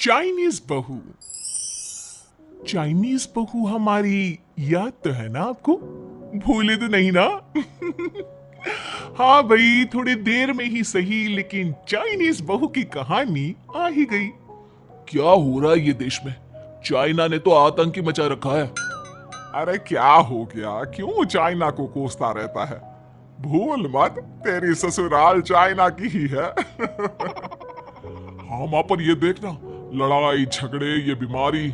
Chinese बहू। Chinese बहू हमारी याद तो है ना आपको? भूले तो नहीं ना? हाँ भाई, थोड़ी देर में ही सही, लेकिन चाइनीज बहू की कहानी आ ही गई। क्या हो रहा है ये देश में? चाइना ने तो आतंक ही मचा रखा है। अरे क्या हो गया? क्यों चाइना को कोसता रहता है? भूल मत, तेरी ससुराल चाइना की ही है। हाँ माँ, पर ये देखना, लड़ाई झगड़े, ये बीमारी,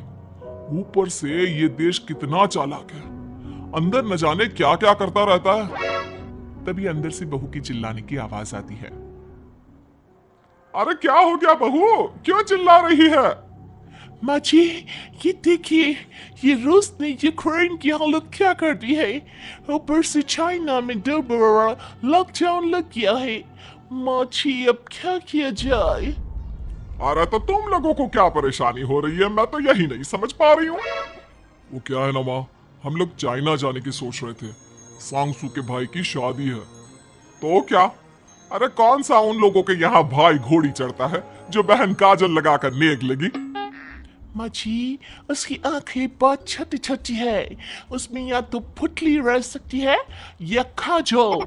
ऊपर से ये देश कितना चालाक है। अंदर न जाने क्या क्या करता रहता है। तभी अंदर से बहू की चिल्लाने की आवाज आती है। अरे क्या हो गया बहू, क्यों चिल्ला रही है? माँ जी, ये देखिए, ये रूस ने यूक्रेन की हालत क्या कर दी है। ऊपर से चाइना में 2 बड़ा लॉकडाउन लग गया है। माँ जी, अब क्या किया जाए? अरे तो तुम लोगों को क्या परेशानी हो रही है, मैं तो यही नहीं समझ पा रही हूँ। वो क्या है ना माँ, हम लोग चाइना जाने की सोच रहे थे। सांगसू के भाई की शादी है। तो क्या? अरे कौन सा उन लोगों के यहाँ भाई घोड़ी चढ़ता है जो बहन काजल लगाकर नेक लगी? माँ जी, उसकी आंखें बहुत छोटी छोटी है, उसमें या तो पुतली रह सकती है या काजल।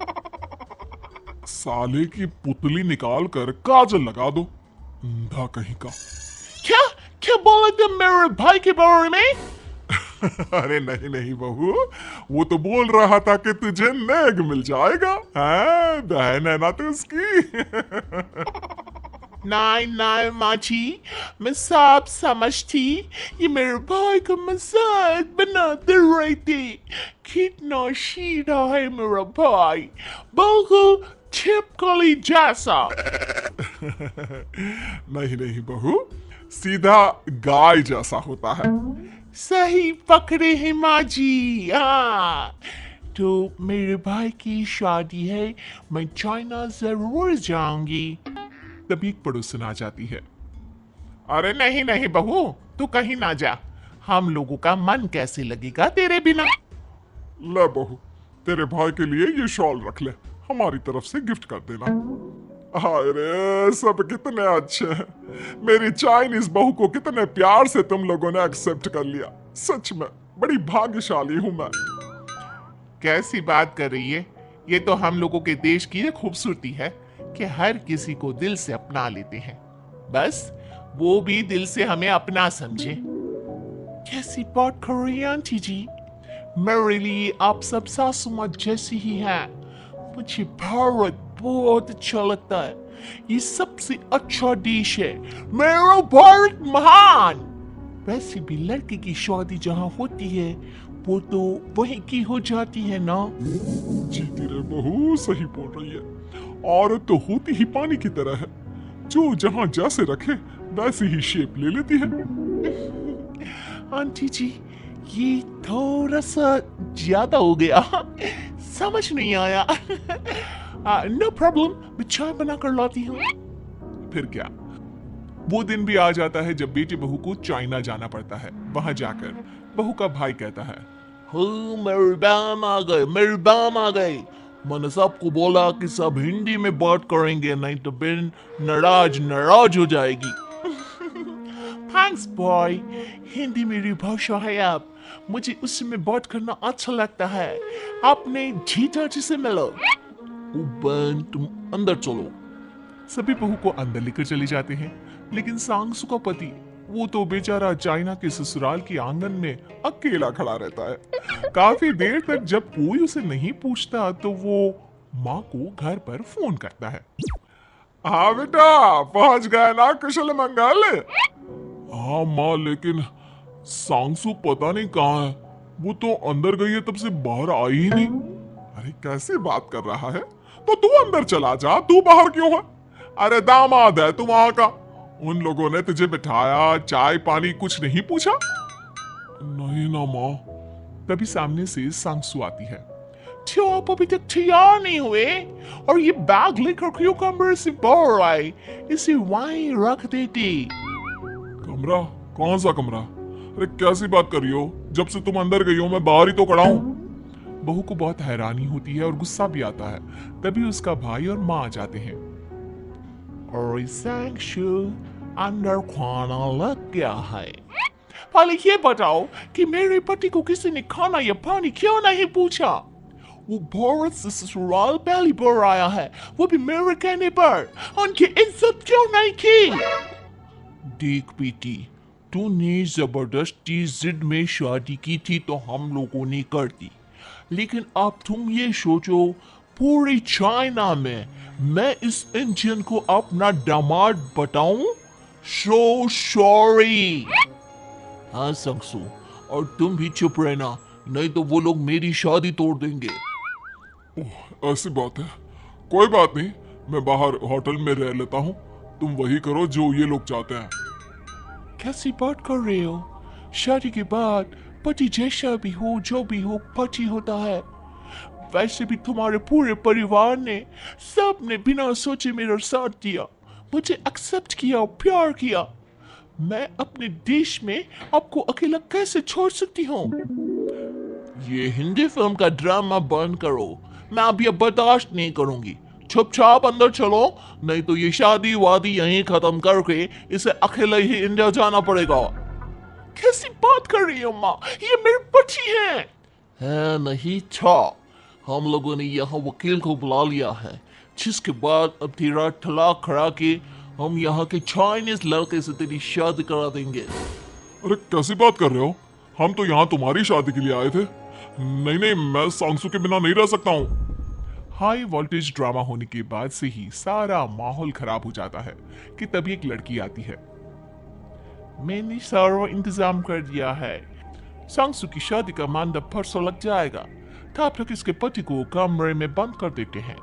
साले की पुतली निकाल कर काजल लगा दो, अंधा कहीं का। क्या क्या बोला तुम मेरे भाई के बारे में? अरे नहीं नहीं बहू, वो तो बोल रहा था कि तुझे नेग मिल जाएगा। हाँ, बहन है ना तू उसकी। नहीं नहीं माँ जी, मैं सब समझती। ये मेरे भाई को मजाक बनाते रहते। कितना सीधा है मेरा भाई, बिल्कुल छिपकली जैसा। नहीं नहीं बहू, सीधा गाय जैसा होता है। सही पकड़े हैं माँ जी। हाँ, तो मेरे भाई की शादी है, मैं चाइना जरूर जाऊंगी। तभी एक पड़ोसन आ जाती है। अरे नहीं नहीं बहू, तू कहीं ना जा। हम लोगों का मन कैसे लगेगा तेरे बिना? ले बहू, तेरे भाई के लिए ये शॉल रख ले, हमारी तरफ से गिफ्ट कर देना। अरे सब कितने अच्छे हैं। मेरी चाइनीज बहू को कितने प्यार से तुम लोगों ने एक्सेप्ट कर लिया। सच में बड़ी भाग्यशाली हूं मैं। कैसी बात कर रही है? ये तो हम लोगों के देश की एक खूबसूरती है कि हर किसी को दिल से अपना लेते हैं, बस वो भी दिल से हमें अपना समझे। कैसी बात कर रही हैं आंटी जी? मेरे लिए आप सब सासू माँ जैसी ही हैं। मुझे भारत बहुत अच्छा लगता है, ये सबसे अच्छा देश है। मेरा भारत महान। वैसे भी लड़के की शादी जहाँ होती है वो तो वहीं की हो जाती है ना? जीती रे बहू, सही बोल रही है। औरत तो होती ही पानी की तरह है, जो जहाँ जैसे रखे वैसी ही शेप ले लेती है। आंटी जी, ये थोड़ा सा ज्यादा हो गया, समझ नहीं आया। नो प्रॉब्लम, मैं चाय बना कर लाती हूँ। फिर क्या, वो दिन भी आ जाता है जब बेटी बहू को चाइना जाना पड़ता है। वहां जाकर बहू का भाई कहता है, मेरी बहन आ गई, मेरी बहन आ गई। मैंने सबको बोला कि सब हिंदी में बात करेंगे, नहीं तो बहन नाराज नाराज हो जाएगी। थैंक्स बॉय, हिंदी मेरी भाषा है। अब मुझे उसी में बात करना अच्छा लगता है। आपने जीजा जी से मिलो। बहन तुम अंदर चलो। सभी बहू को अंदर लेकर चले जाते हैं, लेकिन सांगसू का पति, वो तो बेचारा चाइना के ससुराल के आंगन में अकेला खड़ा रहता है। काफी देर तक जब कोई उसे नहीं पूछता तो वो माँ को घर पर फोन करता है। हाँ बेटा, पहुंच गए ना कुशल मंगल? हाँ माँ, लेकिन सांगसू पता नहीं कहाँ है। वो तो अंदर गई है, तब से बाहर आई ही नहीं। अरे कैसे बात कर रहा है? तो तू अंदर चला जा, तू बाहर क्यों है? अरे दामाद है तू वहां का। उन लोगों ने तुझे बिठाया, चाय पानी कुछ नहीं पूछा? नहीं ना माँ। तभी सामने से सांगसू आती है। क्यों आप अभी तक तैयार नहीं हुए? और ये बैग लेकर क्यों कमरे से बाहर आए? इसे वहीं रख देती। कमरा? कौन सा कमरा? अरे कैसी बात कर रही हो? जब से तुम अंदर गई हो मैं बाहर ही तो खड़ा हूँ। बहू को बहुत हैरानी होती है और गुस्सा भी आता है। तभी उसका भाई और माँ आ जाते हैं। और सांगसू, अंदर खाना लग गया है। पहले ये बताओ कि मेरे पति को किसी ने खाना या पानी क्यों नहीं पूछा? वो भारत से ससुराल पहली बार आया है, वो भी मेरे कहने पर। उनकी इज्जत क्यों नहीं की? देख बेटी, तूने जबरदस्ती जिद में शादी की थी तो हम लोगों ने कर दी, लेकिन अब तुम ये सोचो, पूरी चाइना में मैं इस इंडियन को अपना दामाद बताऊं? So sorry. हाँ संगसू, और तुम भी चुप रहना, नहीं तो वो लोग मेरी शादी तोड़ देंगे। ओह, ऐसी बात है। कोई बात नहीं, मैं बाहर होटल में रह लेता हूँ। तुम वही करो जो ये लोग चाहते हैं। कैसी बात कर रहे हो? शादी के बाद पति जैसा भी हो, जो भी हो, पति होता है। वैसे भी तुम्हारे पूरे परिवार ने, सब ने बिना सोचे मेरा साथ दिया, मुझे एक्सेप्ट किया, प्यार किया। मैं अपने देश में आपको अकेला कैसे छोड़ सकती हूँ? ये हिंदी फिल्म का ड्रामा बंद करो, मैं अब ये बर्दाश्त नहीं करूंगी। चुपचाप अंदर चलो, नहीं तो ये शादी वादी यहीं खत्म करके इसे अकेले ही इंडिया जाना पड़ेगा। कैसी बात कर रही हो माँ? ये मेरे पति हैं। है नहीं था। हम लोगों ने यहाँ वकील को बुला लिया है, जिसके बाद अब तेरा तलाक करा के हम यहाँ के चाइनीज लड़के से तेरी शादी करा देंगे। अरे कैसी बात कर रहे हो? हम तो यहाँ तुम्हारी शादी के लिए आए थे। नहीं नहीं, मैं सांसू के बिना नहीं रह सकता हूँ। हाई वोल्टेज ड्रामा होने के बाद से ही सारा माहौल खराब हो जाता है कि तभी एक लड़की आती है। मैंने सारा इंतजाम कर दिया है, सांसू की शादी का मंडप परसों लग जाएगा। तो आप लोग इसके पति को कमरे में बंद कर देते हैं।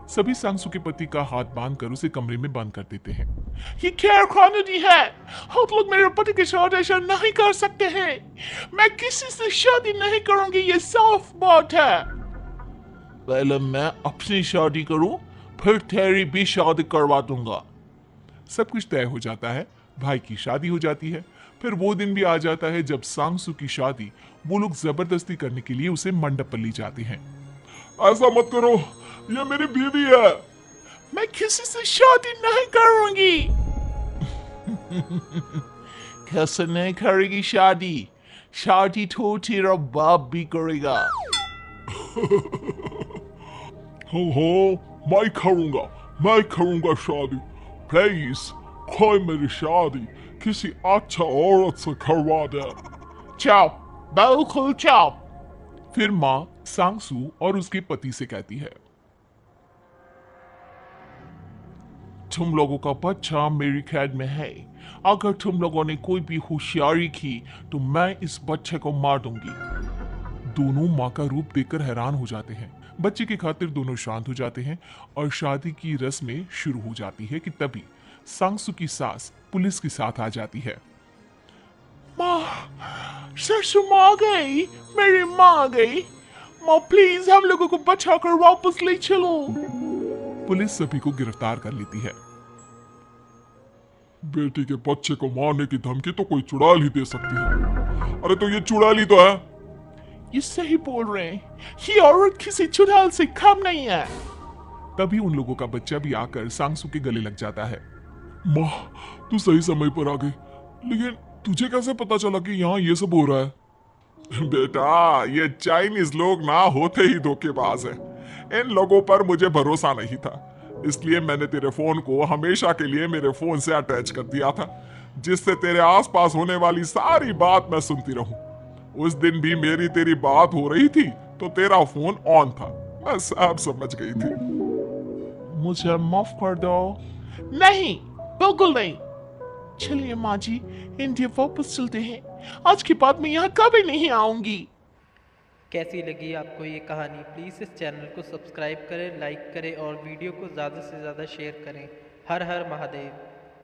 सभी सांसू के पति का हाथ बांधकर उसे कमरे में बंद कर देते हैं। ये क्या कानूनी है? आप लोग मेरे पति के साथ ऐसा नहीं कर सकते हैं। मैं किसी से शादी नहीं करूंगी, ये साफ बात है। पहले मैं अपनी शादी करूं, फिर तेरी भी शादी करवा दूंगा। सब कुछ तय हो जाता है, भाई की शादी हो जाती है। फिर वो दिन भी आ जाता है जब सांसू की शादी वो लोग जबरदस्ती करने के लिए उसे मंडप पर ले जाते हैं। ऐसा मत करो, ये मेरी बीवी है। मैं किसी से शादी नहीं करूंगी। कैसे नहीं करेगी शादी? शादी तो तेरा बाप भी करेगा। हो, मैं करूंगा शादी। प्लीज कोई मेरी शादी किसी अच्छा औरत से करवा दे। चाओ, बिल्कुल चाओ। फिर माँ सांसू और उसके पति से कहती है, तुम लोगों का बच्चा मेरी कैद में है। अगर तुम लोगों ने कोई भी होशियारी की तो मैं इस बच्चे को मार दूंगी। दोनों माँ का रूप देखकर हैरान हो जाते हैं। बच्चे की खातिर दोनों शांत हो जाते हैं और शादी की रस्में शुरू हो जाती है कि तभी सांसू की सास पुलिस के साथ आ जाती है। माँ, सरसू माँ आ गई, मेरी माँ आ गई। माँ प्लीज हम लोगों को बचाकर वापस ले चलो। पुलिस सभी को गिरफ्तार कर लेती है। बेटी के बच्चे को मारने की धमकी तो कोई चुड़ैल ही दे सकती है। अरे तो ये चुड़ैल ही तो है। ये सही बोल रहे हैं, ये औरत किसी चुड़ैल से कम नहीं है। तभी उन लोगों का बच्चा भी आकर सांसू के गले लग जाता है। माँ, तू सही समय पर आ गई, लेकिन तुझे कैसे पता चला कि यहाँ ये सब हो रहा है? बेटा, ये चाइनीज लोग ना होते ही धोखेबाज हैं। इन लोगों पर मुझे भरोसा नहीं था, इसलिए मैंने तेरे फोन को हमेशा के लिए मेरे फोन से अटैच कर दिया था, जिससे तेरे आसपास होने वाली सारी बात मैं सुनती रहूं। उस दिन भी मेरी तेरी बात हो रही थी तो तेरा फोन ऑन था, मैं सब समझ गई थी। मुझे माफ कर दो। नहीं, बिल्कुल नहीं। चलिए माँ जी, इंडिया वापस चलते हैं। आज के बाद मैं यहाँ कभी नहीं आऊंगी। कैसी लगी आपको ये कहानी? प्लीज़ इस चैनल को सब्सक्राइब करें, लाइक करें और वीडियो को ज़्यादा से ज़्यादा शेयर करें। हर हर महादेव।